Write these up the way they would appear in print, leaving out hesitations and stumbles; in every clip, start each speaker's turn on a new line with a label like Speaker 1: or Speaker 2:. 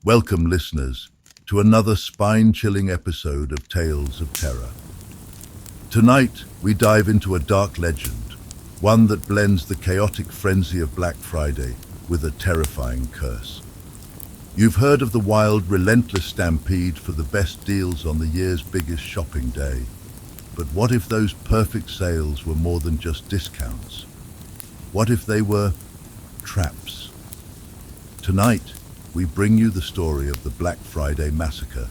Speaker 1: Welcome, listeners, to another spine-chilling episode of Tales of Terror. Tonight, we dive into a dark legend, one that blends the chaotic frenzy of Black Friday with a terrifying curse. You've heard of the wild, relentless stampede for the best deals on the year's biggest shopping day. But what if those perfect sales were more than just discounts? What if they were traps? Tonight, we bring you the story of the Black Friday Massacre,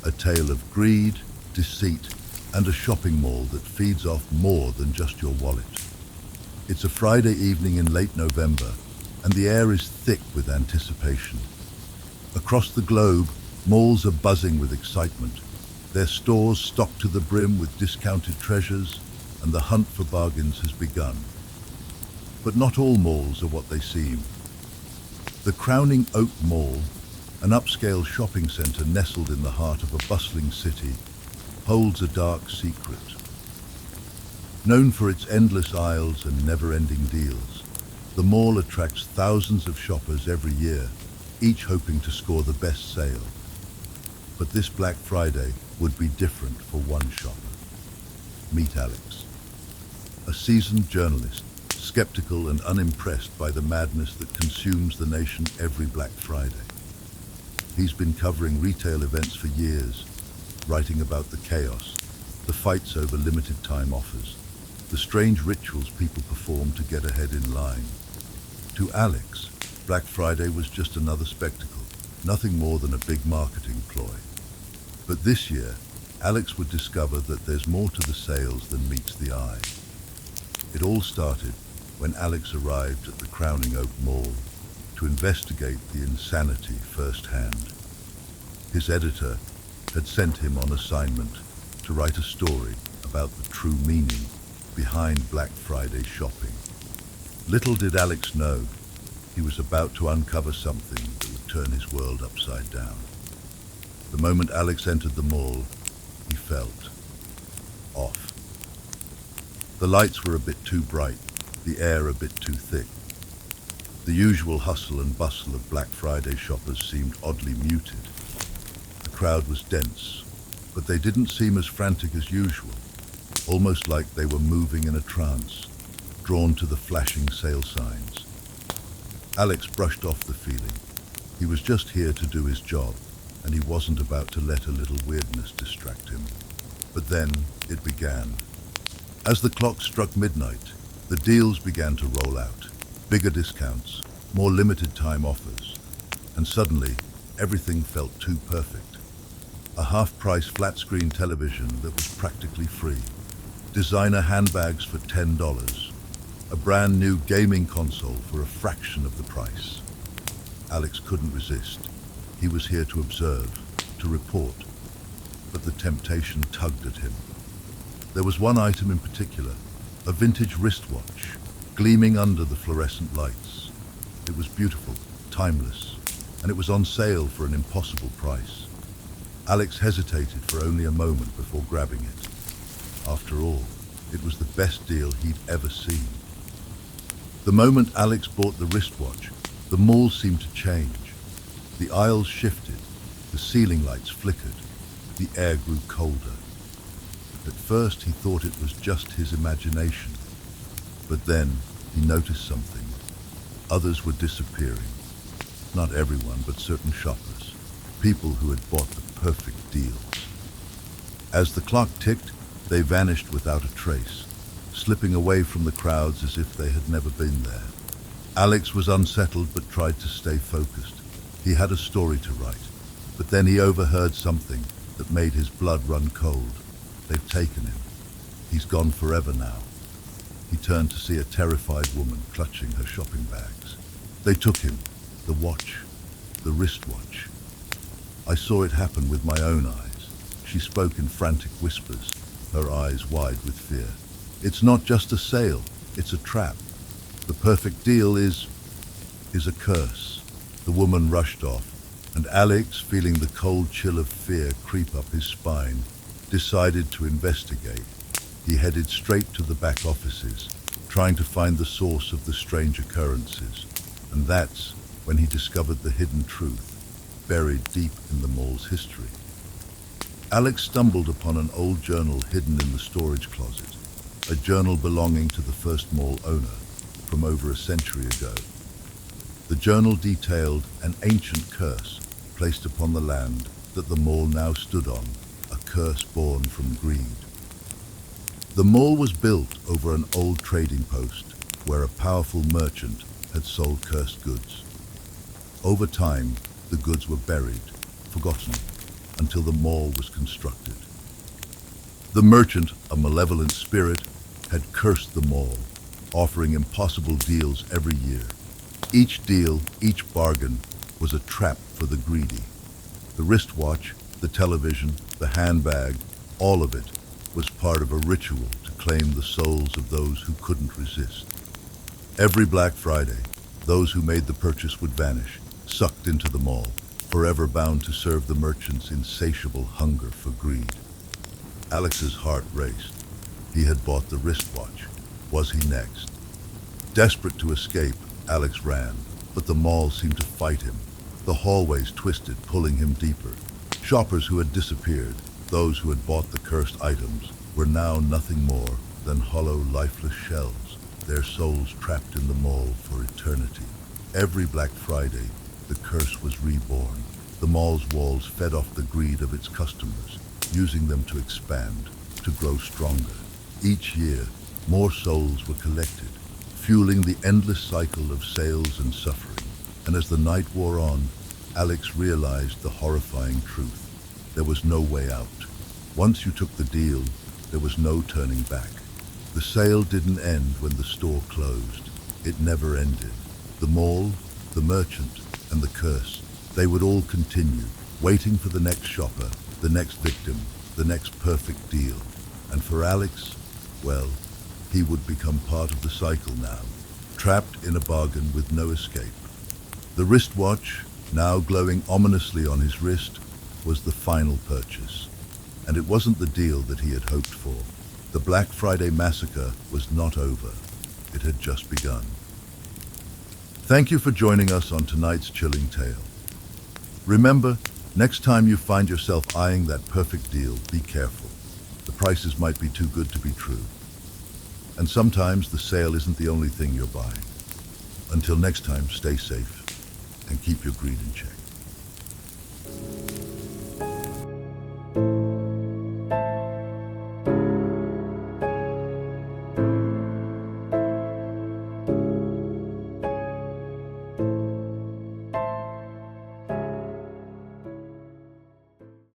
Speaker 1: a tale of greed, deceit, and a shopping mall that feeds off more than just your wallet. It's a Friday evening in late November, and the air is thick with anticipation. Across the globe, malls are buzzing with excitement, their stores stocked to the brim with discounted treasures, and the hunt for bargains has begun. But not all malls are what they seem. The Crowning Oak Mall, an upscale shopping centre nestled in the heart of a bustling city, holds a dark secret. Known for its endless aisles and never-ending deals, the mall attracts thousands of shoppers every year, each hoping to score the best sale. But this Black Friday would be different for one shopper. Meet Alex, a seasoned journalist, skeptical and unimpressed by the madness that consumes the nation every Black Friday. He's been covering retail events for years, writing about the chaos, the fights over limited time offers, the strange rituals people perform to get ahead in line. To Alex, Black Friday was just another spectacle, nothing more than a big marketing ploy. But this year, Alex would discover that there's more to the sales than meets the eye. It all started when Alex arrived at the Crowning Oak Mall to investigate the insanity firsthand. His editor had sent him on assignment to write a story about the true meaning behind Black Friday shopping. Little did Alex know, he was about to uncover something that would turn his world upside down. The moment Alex entered the mall, he felt off. The lights were a bit too bright, the air a bit too thick. The usual hustle and bustle of Black Friday shoppers seemed oddly muted. The crowd was dense, but they didn't seem as frantic as usual, almost like they were moving in a trance, drawn to the flashing sale signs. Alex brushed off the feeling. He was just here to do his job, and he wasn't about to let a little weirdness distract him. But then it began. As the clock struck midnight, the deals began to roll out. Bigger discounts, more limited time offers, and suddenly everything felt too perfect. A half-price flat-screen television that was practically free, designer handbags for $10, a brand new gaming console for a fraction of the price. Alex couldn't resist. He was here to observe, to report, but the temptation tugged at him. There was one item in particular, a vintage wristwatch, gleaming under the fluorescent lights. It was beautiful, timeless, and it was on sale for an impossible price. Alex hesitated for only a moment before grabbing it. After all, it was the best deal he'd ever seen. The moment Alex bought the wristwatch, the mall seemed to change. The aisles shifted, the ceiling lights flickered, the air grew colder. At first he thought it was just his imagination, but then he noticed something. Others were disappearing. Not everyone, but certain shoppers, people who had bought the perfect deals. As the clock ticked, they vanished without a trace, slipping away from the crowds as if they had never been there. Alex was unsettled but tried to stay focused. He had a story to write, but then he overheard something that made his blood run cold. They've taken him. He's gone forever now. He turned to see a terrified woman clutching her shopping bags. They took him, the watch, the wristwatch. I saw it happen with my own eyes. She spoke in frantic whispers, her eyes wide with fear. It's not just a sale, it's a trap. The perfect deal is a curse. The woman rushed off, and Alex, feeling the cold chill of fear creep up his spine, decided to investigate. He headed straight to the back offices, trying to find the source of the strange occurrences. And that's when he discovered the hidden truth. buried deep in the mall's history. Alex stumbled upon an old journal hidden in the storage closet, a journal belonging to the first mall owner from over a century ago. The journal detailed an ancient curse placed upon the land that the mall now stood on, a curse born from greed. The mall was built over an old trading post where a powerful merchant had sold cursed goods. Over time, the goods were buried, forgotten, until the mall was constructed. The merchant, a malevolent spirit, had cursed the mall, offering impossible deals every year. Each deal, each bargain, was a trap for the greedy. The wristwatch, the television, the handbag, all of it was part of a ritual to claim the souls of those who couldn't resist. Every Black Friday, those who made the purchase would vanish, sucked into the mall, forever bound to serve the merchant's insatiable hunger for greed. Alex's heart raced. He had bought the wristwatch. Was he next? Desperate to escape, Alex ran, but the mall seemed to fight him. The hallways twisted, pulling him deeper. Shoppers who had disappeared, those who had bought the cursed items, were now nothing more than hollow, lifeless shells, their souls trapped in the mall for eternity. Every Black Friday, the curse was reborn. The mall's walls fed off the greed of its customers, using them to expand, to grow stronger. Each year, more souls were collected, fueling the endless cycle of sales and suffering. And as the night wore on, Alex realized the horrifying truth. There was no way out. Once you took the deal, there was no turning back. The sale didn't end when the store closed. It never ended. The mall, the merchant, and the curse, they would all continue, waiting for the next shopper, the next victim, the next perfect deal. And for Alex, well, he would become part of the cycle now, trapped in a bargain with no escape. The wristwatch, now glowing ominously on his wrist, was the final purchase. And it wasn't the deal that he had hoped for. The Black Friday massacre was not over. It had just begun. Thank you for joining us on tonight's chilling tale. Remember, next time you find yourself eyeing that perfect deal, be careful. The prices might be too good to be true. And sometimes the sale isn't the only thing you're buying. Until next time, stay safe and keep your greed in check.